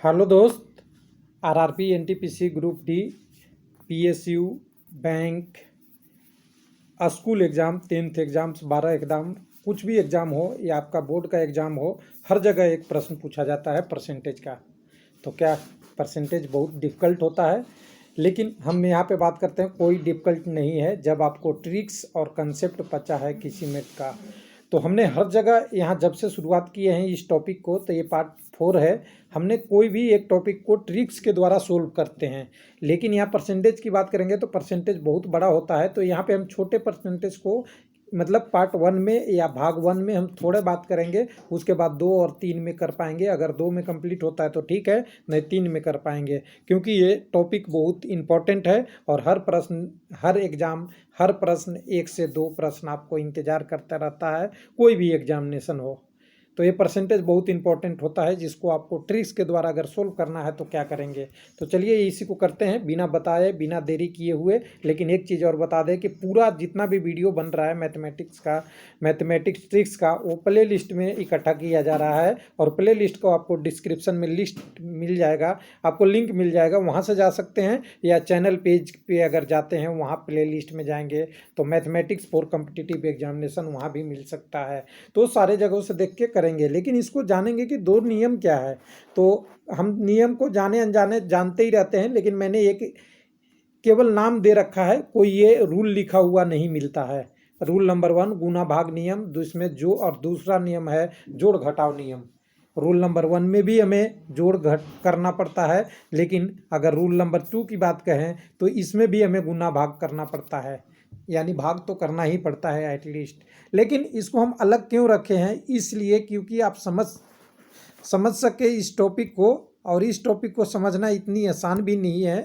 Hello दोस्त। RRP NTPC group D PSU bank school exam 10th exams 12 exam कुछ भी exam हो या आपका बोर्ड का एग्ज़ाम हो, हर जगह एक प्रश्न पूछा जाता है परसेंटेज का। तो क्या परसेंटेज बहुत डिफ़िकल्ट होता है? लेकिन हम यहाँ पे बात करते हैं कोई डिफ़िकल्ट नहीं है जब आपको ट्रिक्स और कंसेप्ट पता है किसी मेथ का। तो हमने हर जगह यहाँ जब से शुरुआत किए हैं इस टॉपिक को, तो ये पार्ट 4 है। हमने कोई भी एक टॉपिक को ट्रिक्स के द्वारा सोल्व करते हैं, लेकिन यहाँ परसेंटेज की बात करेंगे तो परसेंटेज बहुत बड़ा होता है। तो यहाँ पे हम छोटे परसेंटेज को मतलब पार्ट 1 में या भाग 1 में हम थोड़े बात करेंगे, उसके बाद 2 और 3 में कर पाएंगे। अगर 2 में कंप्लीट होता है तो ठीक है, नहीं 3 में कर पाएंगे, क्योंकि ये टॉपिक बहुत इम्पोर्टेंट है। और हर प्रश्न, हर एग्ज़ाम, हर प्रश्न 1 से 2 प्रश्न आपको इंतज़ार करता रहता है, कोई भी एग्जामिनेशन हो। तो ये परसेंटेज बहुत इंपॉर्टेंट होता है, जिसको आपको ट्रिक्स के द्वारा अगर सोल्व करना है तो क्या करेंगे। तो चलिए इसी को करते हैं बिना बताए, बिना देरी किए हुए। लेकिन एक चीज़ और बता दें कि पूरा जितना भी वीडियो बन रहा है मैथमेटिक्स का, मैथमेटिक्स ट्रिक्स का, वो प्ले लिस्ट में इकट्ठा किया जा रहा है। और प्ले लिस्ट को आपको डिस्क्रिप्शन में लिस्ट मिल जाएगा, आपको लिंक मिल जाएगा, वहाँ से जा सकते हैं। या चैनल पेज पे अगर जाते हैं वहाँ प्ले लिस्ट में जाएंगे तो मैथमेटिक्स फॉर कॉम्पिटिटिव एग्जामिनेशन वहाँ भी मिल सकता है। तो सारे जगहों से देख के करेंगे, लेकिन इसको जानेंगे कि 2 नियम क्या है। तो हम नियम को जाने अनजाने जानते ही रहते हैं, लेकिन मैंने एक केवल नाम दे रखा है, कोई ये रूल लिखा हुआ नहीं मिलता है। रूल नंबर 1 गुना भाग नियम, जिसमें जो, और दूसरा नियम है जोड़ घटाव नियम। रूल नंबर 1 में भी हमें जोड़ घट करना पड़ता है, लेकिन अगर रूल नंबर 2 की बात कहें तो इसमें भी हमें गुना भाग करना पड़ता है, यानी भाग तो करना ही पड़ता है एटलीस्ट। लेकिन इसको हम अलग क्यों रखे हैं? इसलिए क्योंकि आप समझ सके इस टॉपिक को, और इस टॉपिक को समझना इतनी आसान भी नहीं है।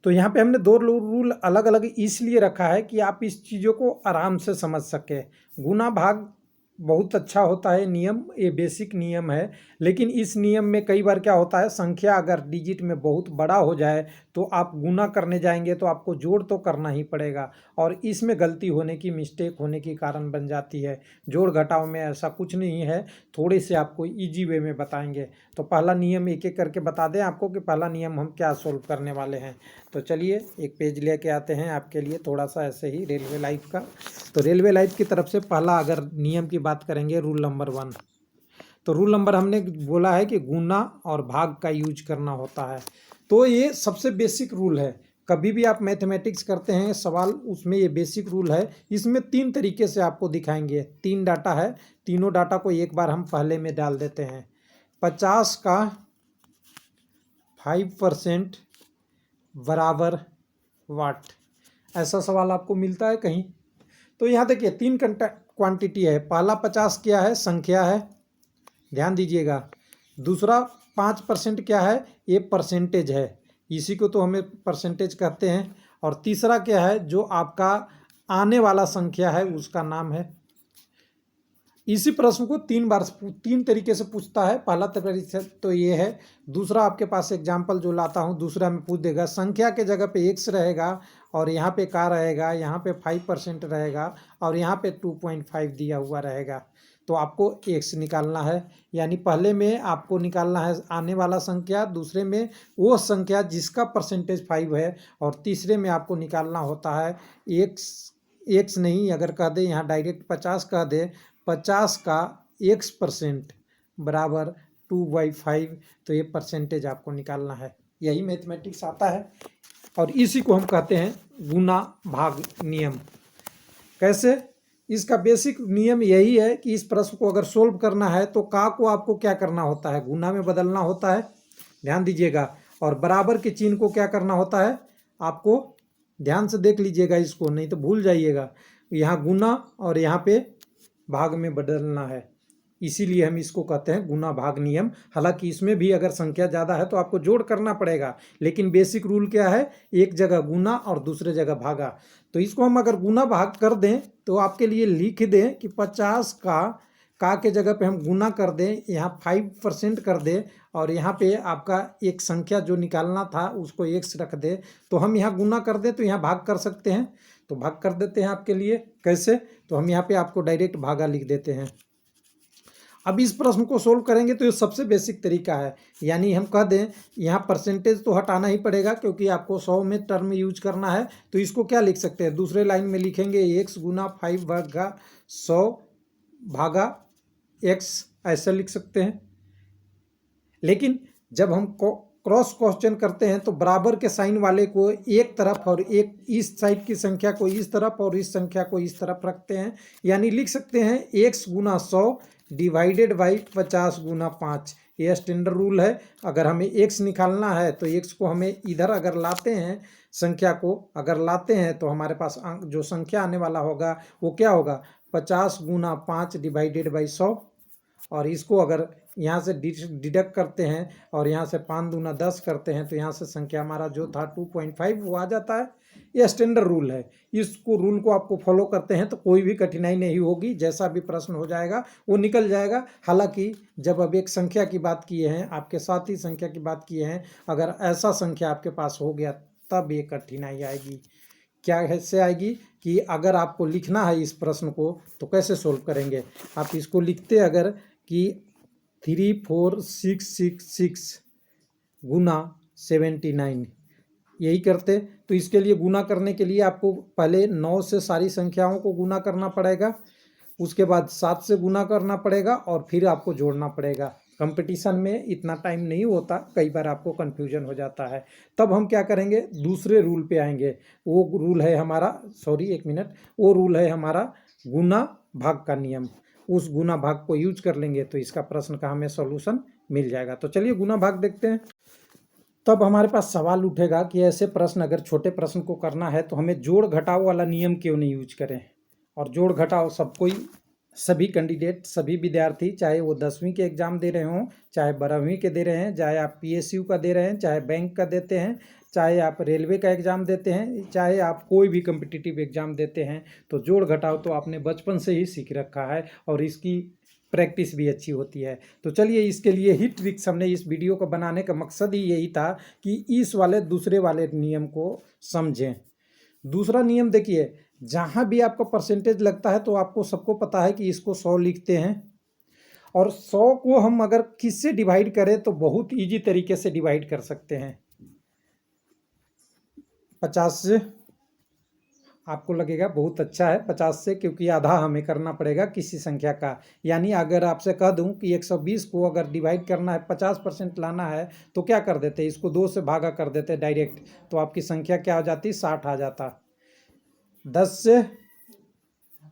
तो यहाँ पे हमने 2 रूल अलग अलग इसलिए रखा है कि आप इस चीज़ों को आराम से समझ सके। गुना भाग बहुत अच्छा होता है नियम, ये बेसिक नियम है। लेकिन इस नियम में कई बार क्या होता है, संख्या अगर डिजिट में बहुत बड़ा हो जाए तो आप गुना करने जाएंगे तो आपको जोड़ तो करना ही पड़ेगा, और इसमें गलती होने की, मिस्टेक होने की कारण बन जाती है। जोड़ घटाव में ऐसा कुछ नहीं है, थोड़े से आपको ईजी वे में बताएंगे। तो पहला नियम एक एक करके बता दें आपको कि पहला नियम हम क्या सोल्व करने वाले हैं। तो चलिए एक पेज लेके आते हैं आपके लिए, थोड़ा सा ऐसे ही रेलवे लाइफ का। तो रेलवे लाइफ की तरफ से पहला अगर नियम की बात करेंगे, रूल नंबर 1। तो रूल नंबर हमने बोला है कि गुना और भाग का यूज करना होता है। तो ये सबसे बेसिक रूल है। कभी भी आप मैथमेटिक्स करते हैं सवाल, उसमें ये बेसिक रूल है। इसमें 3 तरीके से आपको दिखाएंगे, 3 डाटा है, तीनों डाटा को एक बार हम पहले में डाल देते हैं। 50 का 5% बराबर वाट, ऐसा सवाल आपको मिलता है कहीं? तो यहाँ देखिए 3 क्वांटिटी है। पहला 50 क्या है, संख्या है, ध्यान दीजिएगा। दूसरा 5% क्या है, ये परसेंटेज है, इसी को तो हमें परसेंटेज कहते हैं। और तीसरा क्या है, जो आपका आने वाला संख्या है उसका नाम है। इसी प्रश्न को 3 बार 3 तरीके से पूछता है। पहला तरीका तो ये है। दूसरा आपके पास एग्जाम्पल जो लाता हूँ, दूसरा में पूछ देगा, संख्या के जगह पे x रहेगा, और यहाँ पे का रहेगा, यहाँ पे 5% रहेगा, और यहाँ पे 2.5 दिया हुआ रहेगा। तो आपको x निकालना है, यानी पहले में आपको निकालना है आने वाला संख्या, दूसरे में वो संख्या जिसका परसेंटेज 5 है, और तीसरे में आपको निकालना होता है x नहीं, अगर कह दे यहाँ डायरेक्ट 50 कह दे, 50 का x% बराबर 2/5। तो ये परसेंटेज आपको निकालना है, यही मैथमेटिक्स आता है। और इसी को हम कहते हैं गुना भाग नियम। कैसे? इसका बेसिक नियम यही है कि इस प्रश्न को अगर सोल्व करना है तो का को आपको क्या करना होता है, गुना में बदलना होता है, ध्यान दीजिएगा। और बराबर के चिन्ह को क्या करना होता है, आपको ध्यान से देख लीजिएगा इसको, नहीं तो भूल जाइएगा। यहाँ गुना और यहाँ पे भाग में बदलना है, इसीलिए हम इसको कहते हैं गुना भाग नियम। हालांकि इसमें भी अगर संख्या ज़्यादा है तो आपको जोड़ करना पड़ेगा, लेकिन बेसिक रूल क्या है, एक जगह गुना और दूसरे जगह भागा। तो इसको हम अगर गुना भाग कर दें तो आपके लिए लिख दें कि 50 का के जगह पे हम गुना कर दें, यहाँ 5% कर दें, और यहाँ पे आपका एक संख्या जो निकालना था उसको x रख दे। तो हम यहाँ गुना कर दें तो यहाँ भाग कर सकते हैं, तो भाग कर देते हैं आपके लिए। कैसे? तो हम यहाँ पे आपको डायरेक्ट भागा लिख देते हैं। अब इस प्रश्न को सोल्व करेंगे तो ये सबसे बेसिक तरीका है, यानी हम कह दें यहाँ परसेंटेज तो हटाना ही पड़ेगा क्योंकि आपको 100 में टर्म यूज करना है। तो इसको क्या लिख सकते हैं, दूसरे लाइन में लिखेंगे x गुना 5 भागा 100 भागा x, ऐसा लिख सकते हैं। लेकिन जब हम क्रॉस क्वेश्चन करते हैं तो बराबर के साइन वाले को एक तरफ और एक इस साइड की संख्या को इस तरफ और इस संख्या को इस तरफ रखते हैं, यानी लिख सकते हैं x गुना 100 डिवाइडेड बाई 50 गुना 5। यह स्टैंडर्ड रूल है। अगर हमें x निकालना है तो x को हमें इधर अगर लाते हैं, संख्या को अगर लाते हैं तो हमारे पास जो संख्या आने वाला होगा वो क्या होगा, 50 गुना 5 डिवाइडेड बाई 100। और इसको अगर यहाँ से डिडक्ट करते हैं और यहाँ से 5 दूना 10 करते हैं तो यहाँ से संख्या हमारा जो था 2.5 वो आ जाता है। यह स्टैंडर्ड रूल है। इसको रूल को आपको फॉलो करते हैं तो कोई भी कठिनाई नहीं होगी, जैसा भी प्रश्न हो जाएगा वो निकल जाएगा। हालांकि जब अब एक संख्या की बात किए हैं, आपके साथ ही संख्या की बात किए हैं, अगर ऐसा संख्या आपके पास हो गया तब ये कठिनाई आएगी। क्या कैसे आएगी कि अगर आपको लिखना है इस प्रश्न को तो कैसे सोल्व करेंगे, आप इसको लिखते अगर कि 34666 गुना 79, यही करते तो इसके लिए गुना करने के लिए आपको पहले 9 से सारी संख्याओं को गुना करना पड़ेगा, उसके बाद 7 से गुना करना पड़ेगा और फिर आपको जोड़ना पड़ेगा। कंपटीशन में इतना टाइम नहीं होता, कई बार आपको कन्फ्यूजन हो जाता है। तब हम क्या करेंगे, दूसरे रूल पे आएंगे। वो रूल है हमारा, वो रूल है हमारा गुना भाग का नियम। उस गुना भाग को यूज कर लेंगे तो इसका प्रश्न का हमें सॉल्यूशन मिल जाएगा। तो चलिए गुना भाग देखते हैं। तब हमारे पास सवाल उठेगा कि ऐसे प्रश्न अगर छोटे प्रश्न को करना है तो हमें जोड़ घटाव वाला नियम क्यों नहीं यूज करें। और जोड़ घटाव सब कोई, सभी कैंडिडेट, सभी विद्यार्थी, चाहे वो 10वीं के एग्जाम दे रहे हों, चाहे 12वीं के दे रहे हैं, चाहे आप PSU का दे रहे हैं, चाहे बैंक का देते हैं, चाहे आप रेलवे का एग्ज़ाम देते हैं, चाहे आप कोई भी कम्पिटिटिव एग्ज़ाम देते हैं, तो जोड़ घटाव तो आपने बचपन से ही सीख रखा है और इसकी प्रैक्टिस भी अच्छी होती है। तो चलिए इसके लिए ही ट्रिक्स, हमने इस वीडियो को बनाने का मकसद ही यही था कि इस वाले दूसरे वाले नियम को समझें। दूसरा नियम देखिए, जहाँ भी आपका परसेंटेज लगता है तो आपको सबको पता है कि इसको 100 लिखते हैं और 100 को हम अगर किससे डिवाइड करें तो बहुत ईजी तरीके से डिवाइड कर सकते हैं। 50 से, आपको लगेगा बहुत अच्छा है 50 से, क्योंकि आधा हमें करना पड़ेगा किसी संख्या का। यानी अगर आपसे कह दूं कि 120 को अगर डिवाइड करना है, 50% लाना है, तो क्या कर देते, इसको 2 से भागा कर देते डायरेक्ट, तो आपकी संख्या क्या हो जाती, 60 आ जाता। 10 से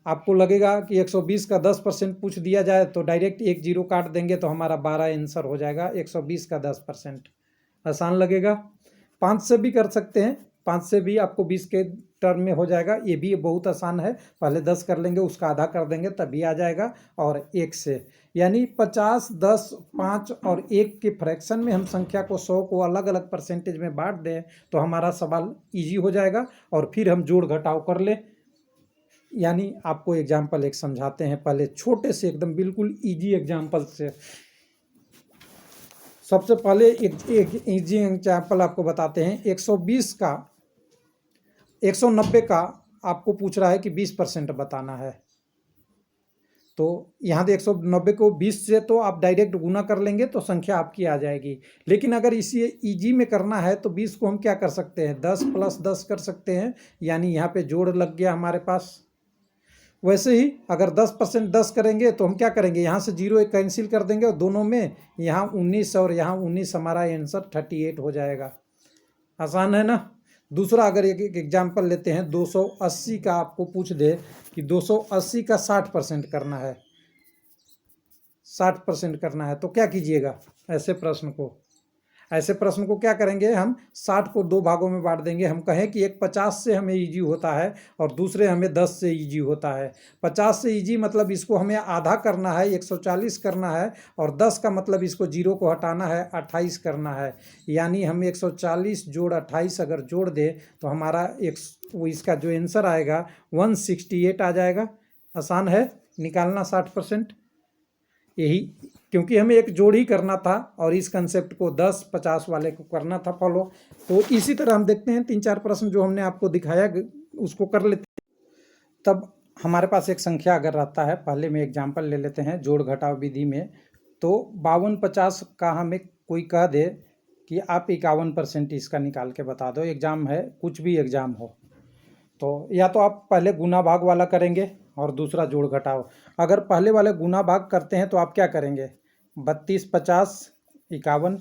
आपको लगेगा कि 120 का 10% पूछ दिया जाए तो डायरेक्ट एक जीरो काट देंगे तो हमारा 12 आंसर हो जाएगा। 120 का 10% आसान लगेगा। 5 से भी कर सकते हैं, 5 से भी आपको 20 के टर्म में हो जाएगा, ये भी बहुत आसान है। पहले 10 कर लेंगे, उसका आधा कर देंगे तभी आ जाएगा। और 1 से, यानी 50, 10, 5 और 1 के फ्रैक्शन में हम संख्या को 100 को अलग अलग परसेंटेज में बांट दें तो हमारा सवाल ईजी हो जाएगा। और फिर हम जोड़ घटाव कर लें। यानी आपको एग्जाम्पल एक समझाते हैं, पहले छोटे से एकदम बिल्कुल ईजी एग्जाम्पल से। सबसे पहले एक ईजी एग्जाम्पल आपको बताते हैं। 120 का 190 का आपको पूछ रहा है कि 20% बताना है। तो यहाँ से 190 को 20 से तो आप डायरेक्ट गुना कर लेंगे तो संख्या आपकी आ जाएगी। लेकिन अगर इसे ईजी में करना है तो 20 को हम क्या कर सकते हैं, 10 + 10 कर सकते हैं, यानी यहाँ पे जोड़ लग गया हमारे पास। वैसे ही अगर 10% 10 करेंगे तो हम क्या करेंगे, यहाँ से 0 एक कैंसिल कर देंगे और दोनों में यहाँ 19 और यहाँ 19, हमारा आंसर 38 हो जाएगा। आसान है ना। दूसरा अगर एक एग्जाम्पल लेते हैं, 280 का आपको पूछ दे कि 280 का 60% करना है, 60% करना है, तो क्या कीजिएगा, ऐसे प्रश्न को क्या करेंगे, हम 60 को 2 भागों में बांट देंगे। हम कहें कि एक 50 से हमें ईजी होता है और दूसरे हमें 10 से ईजी होता है। 50 से ईजी मतलब इसको हमें आधा करना है, 140 करना है, और 10 का मतलब इसको 0 को हटाना है, 28 करना है। यानी हम 140 जोड़ 28 अगर जोड़ दें तो हमारा इसका जो आंसर आएगा 168 आ जाएगा। आसान है निकालना 60%। यही, क्योंकि हमें एक जोड़ ही करना था और इस कंसेप्ट को 10-50 वाले को करना था फॉलो। तो इसी तरह हम देखते हैं 3-4 प्रश्न जो हमने आपको दिखाया उसको कर लेते हैं। तब हमारे पास एक संख्या अगर रहता है, पहले में एग्जाम्पल ले लेते हैं जोड़ घटाव विधि में, तो 52-50 का हमें कोई कह दे कि आप 51% इसका निकाल के बता दो, एग्ज़ाम है, कुछ भी एग्ज़ाम हो, तो या तो आप पहले गुना भाग वाला करेंगे और दूसरा जोड़ घटाव। अगर पहले वाले गुना भाग करते हैं तो आप क्या करेंगे, 32, 50, 51।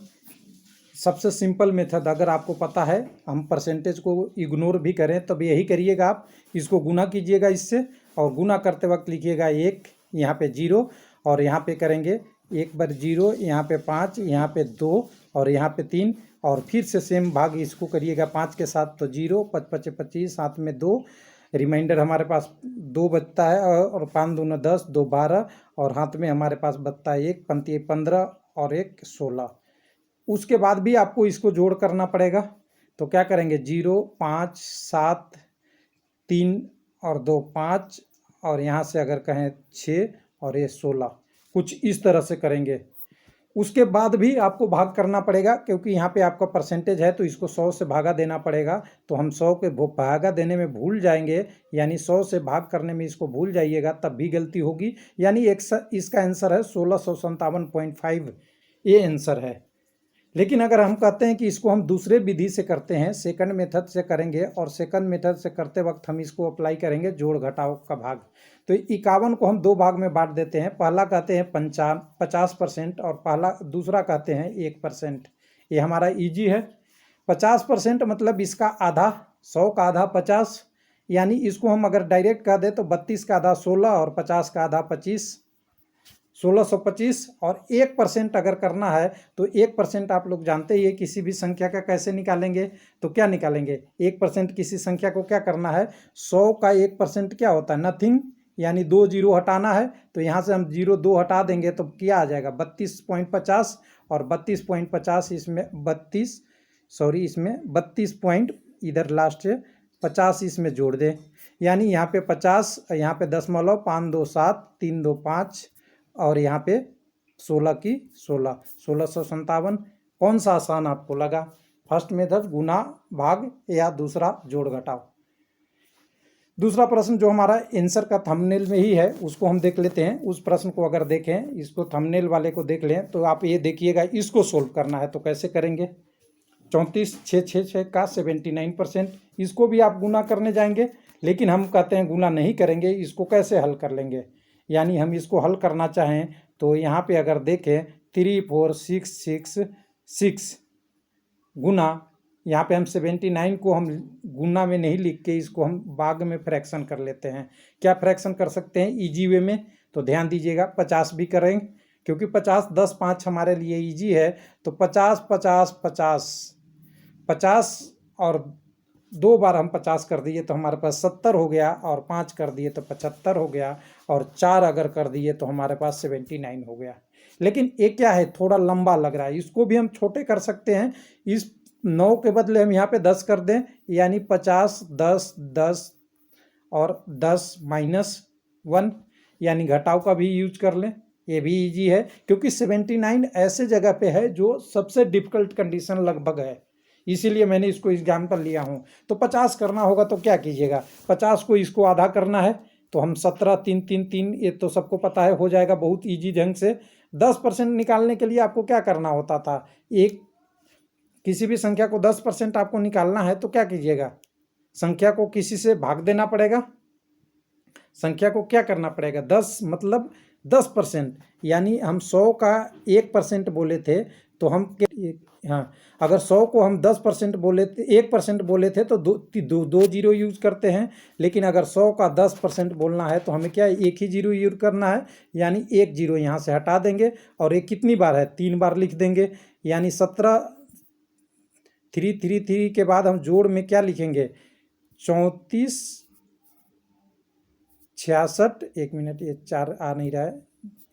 सबसे सिंपल मेथड, अगर आपको पता है, हम परसेंटेज को इग्नोर भी करें तब यही करिएगा, आप इसको गुना कीजिएगा इससे, और गुना करते वक्त लिखिएगा 1, यहाँ पे 0, और यहाँ पे करेंगे 1 बार 0, यहाँ पे 5, यहाँ पे 2, और यहाँ पे 3, और फिर से सेम भाग इसको करिएगा 5 के साथ, तो 0, 5 5 25, साथ में 2, रिमाइंडर हमारे पास 2 बचता है, और 5 दूना 10, 2 12, और हाथ में हमारे पास बचता है 1, पंती 15 और 1 16। उसके बाद भी आपको इसको जोड़ करना पड़ेगा, तो क्या करेंगे, 0, 5, 7, 3 और 2 5, और यहाँ से अगर कहें 6 और ये 16, कुछ इस तरह से करेंगे। उसके बाद भी आपको भाग करना पड़ेगा, क्योंकि यहाँ पे आपका परसेंटेज है तो इसको 100 से भागा देना पड़ेगा, तो हम 100 के भागा देने में भूल जाएंगे, यानी 100 से भाग करने में इसको भूल जाइएगा, तब भी गलती होगी, यानी इसका आंसर है 1657.5, ये आंसर है। लेकिन अगर हम कहते हैं कि इसको हम दूसरे विधि से करते हैं, सेकंड मेथड से करेंगे, और सेकंड मेथड से करते वक्त हम इसको अप्लाई करेंगे जोड़ घटाव का भाग, तो 51 को हम 2 भाग में बांट देते हैं। पहला कहते हैं 50% और दूसरा कहते हैं 1%। ये हमारा इजी है। 50% मतलब इसका आधा, 100 का आधा 50, यानी इसको हम अगर डायरेक्ट कह दें तो 32 का आधा 16 और 50 का आधा 25, 1625। और 1% अगर करना है तो 1% आप लोग जानते ही है, किसी भी संख्या का कैसे निकालेंगे, तो क्या निकालेंगे, 1% किसी संख्या को क्या करना है, 100 का 1% क्या होता है, नथिंग, यानी 2 जीरो हटाना है, तो यहाँ से हम 0 2 हटा देंगे तो क्या आ जाएगा, 32.50, और 32.50 इसमें 32 पॉइंट इधर लास्ट से 50 इसमें जोड़ दें, यानी यहाँ पे 50, यहाँ पे 10 5 2 7 3 2 5, और यहाँ पे 16 की 16, 1657। कौन सा आसान आपको लगा, फर्स्ट मेथड गुना भाग या दूसरा जोड़ घटाव। दूसरा प्रश्न जो हमारा आंसर का थंबनेल में ही है उसको हम देख लेते हैं। उस प्रश्न को अगर देखें, इसको थंबनेल वाले को देख लें, तो आप ये देखिएगा, इसको सोल्व करना है तो कैसे करेंगे, 34,666 का 79%, इसको भी आप गुना करने जाएंगे, लेकिन हम कहते हैं गुना नहीं करेंगे, इसको कैसे हल कर लेंगे, यानी हम इसको हल करना चाहें तो यहाँ पे अगर देखें 34,666 गुना, यहाँ पे हम 79 को हम गुना में नहीं लिख के इसको हम भाग में फ्रैक्शन कर लेते हैं। क्या फ्रैक्शन कर सकते हैं इजी वे में, तो ध्यान दीजिएगा, 50 भी करेंगे, क्योंकि 50 10 5 हमारे लिए इजी है, तो 50 50 50 50, और 2 बार हम 50 कर दिए तो हमारे पास 70 हो गया, और 5 कर दिए तो 75 हो गया, और 4 अगर कर दिए तो हमारे पास 79 हो गया। लेकिन एक क्या है, थोड़ा लंबा लग रहा है, इसको भी हम छोटे कर सकते हैं, इस 9 के बदले हम यहाँ पे 10 कर दें, यानी 50 10 10 और 10 -1, यानी घटाव का भी यूज कर लें, ये भी इजी है, क्योंकि 79 ऐसे जगह पे है जो सबसे डिफिकल्ट कंडीशन लगभग है, इसीलिए मैंने इसको एग्जाम्पल लिया हूँ। तो 50 करना होगा तो क्या कीजिएगा, 50 को इसको आधा करना है, तो हम 17 3 3 3, ये तो सबको पता है, हो जाएगा बहुत इजी ढंग से। 10% निकालने के लिए आपको क्या करना होता था, किसी भी संख्या को 10% आपको निकालना है तो क्या कीजिएगा, संख्या को किसी से भाग देना पड़ेगा, संख्या को क्या करना पड़ेगा, 10 मतलब 10%, यानी हम 100 का 1% बोले थे, तो हम हाँ, अगर 100 को हम 10% बोले थे, 1% बोले थे, तो दो जीरो यूज करते हैं, लेकिन अगर 100 का 10% बोलना है तो हमें क्या, एक ही जीरो यूज करना है, यानी 1 जीरो यहाँ से हटा देंगे, और ये कितनी बार है, 3 बार लिख देंगे, यानी 17 3 3 3 के बाद हम जोड़ में क्या लिखेंगे, 34 66, 1 मिनट, ये 4 आ नहीं रहा है,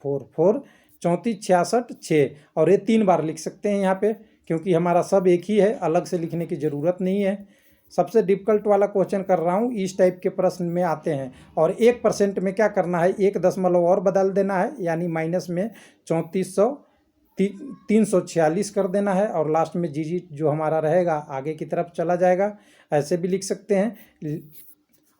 4 4 34 66 6, और ये 3 बार लिख सकते हैं यहाँ पे, क्योंकि हमारा सब एक ही है, अलग से लिखने की ज़रूरत नहीं है। सबसे डिफिकल्ट वाला क्वेश्चन कर रहा हूँ, इस टाइप के प्रश्न में आते हैं। और 1% में क्या करना है, 1 दशमलव और बदल देना है, यानी माइनस में 346 कर देना है, और लास्ट में जी जो हमारा रहेगा आगे की तरफ चला जाएगा, ऐसे भी लिख सकते हैं।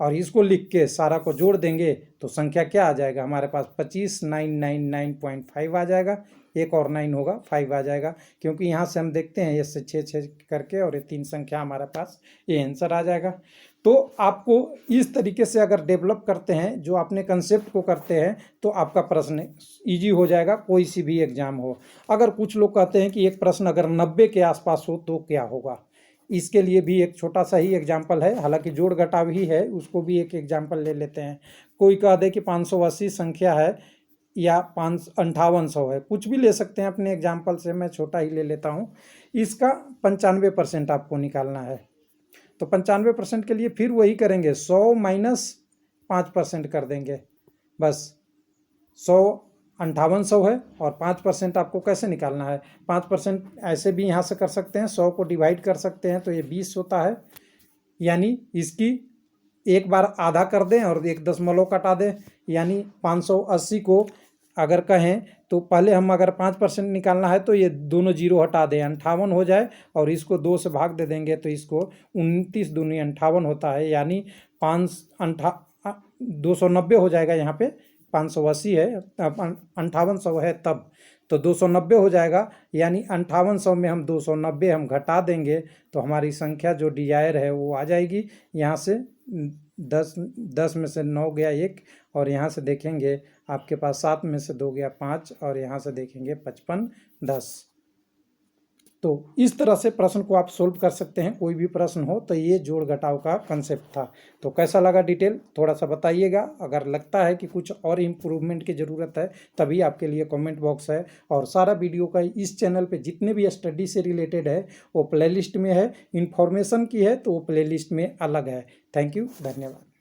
और इसको लिख के सारा को जोड़ देंगे तो संख्या क्या आ जाएगा हमारे पास 25,999.5 आ जाएगा। एक और 9 होगा, 5 आ जाएगा, क्योंकि यहाँ से हम देखते हैं ये से 6 करके और ये 3 संख्या हमारे पास ये आंसर आ जाएगा। तो आपको इस तरीके से अगर डेवलप करते हैं, जो आपने कंसेप्ट को करते हैं, तो आपका प्रश्न ईजी हो जाएगा, कोई सी भी एग्जाम हो। अगर कुछ लोग कहते हैं कि एक प्रश्न अगर 90 के आसपास हो तो क्या होगा, इसके लिए भी एक छोटा सा ही एग्जाम्पल है, हालांकि जोड़ घटाव ही है, उसको भी एक एग्जाम्पल ले लेते हैं। कोई कह दे कि 580 संख्या है या 5800 है, कुछ भी ले सकते हैं अपने एग्जाम्पल से, मैं छोटा ही ले लेता हूँ। इसका 95% आपको निकालना है, तो 95% के लिए फिर वही करेंगे, 100 माइनस 5% कर देंगे, बस 100 5800 है और 5% आपको कैसे निकालना है। 5% ऐसे भी यहाँ से कर सकते हैं, 100 को डिवाइड कर सकते हैं तो ये 20 होता है, यानी इसकी एक बार आधा कर दें और 1 दशमलव कटा दें, यानी 580 को अगर कहें तो पहले हम अगर 5% निकालना है तो ये दोनों जीरो हटा दें, 58 हो जाए और इसको 2 से भाग दे देंगे तो इसको 29 दूनी 58 होता है, यानी 290 हो जाएगा। यहाँ पे 580 है, 5800 है तब, तो 290 हो जाएगा, यानी 5800 में हम 290 हम घटा देंगे तो हमारी संख्या जो डिजायर है वो आ जाएगी। यहाँ से 10 में से 9 गया 1, और यहाँ से देखेंगे आपके पास 7 में से 2 गया 5, और यहाँ से देखेंगे 55 10। तो इस तरह से प्रश्न को आप सोल्व कर सकते हैं, कोई भी प्रश्न हो। तो ये जोड़ घटाव का कंसेप्ट था। तो कैसा लगा डिटेल थोड़ा सा बताइएगा। अगर लगता है कि कुछ और इम्प्रूवमेंट की ज़रूरत है तभी आपके लिए कमेंट बॉक्स है, और सारा वीडियो का इस चैनल पे जितने भी स्टडी से रिलेटेड है वो प्लेलिस्ट में है, इन्फॉर्मेशन की है तो वो प्लेलिस्ट में अलग है। थैंक यू, धन्यवाद।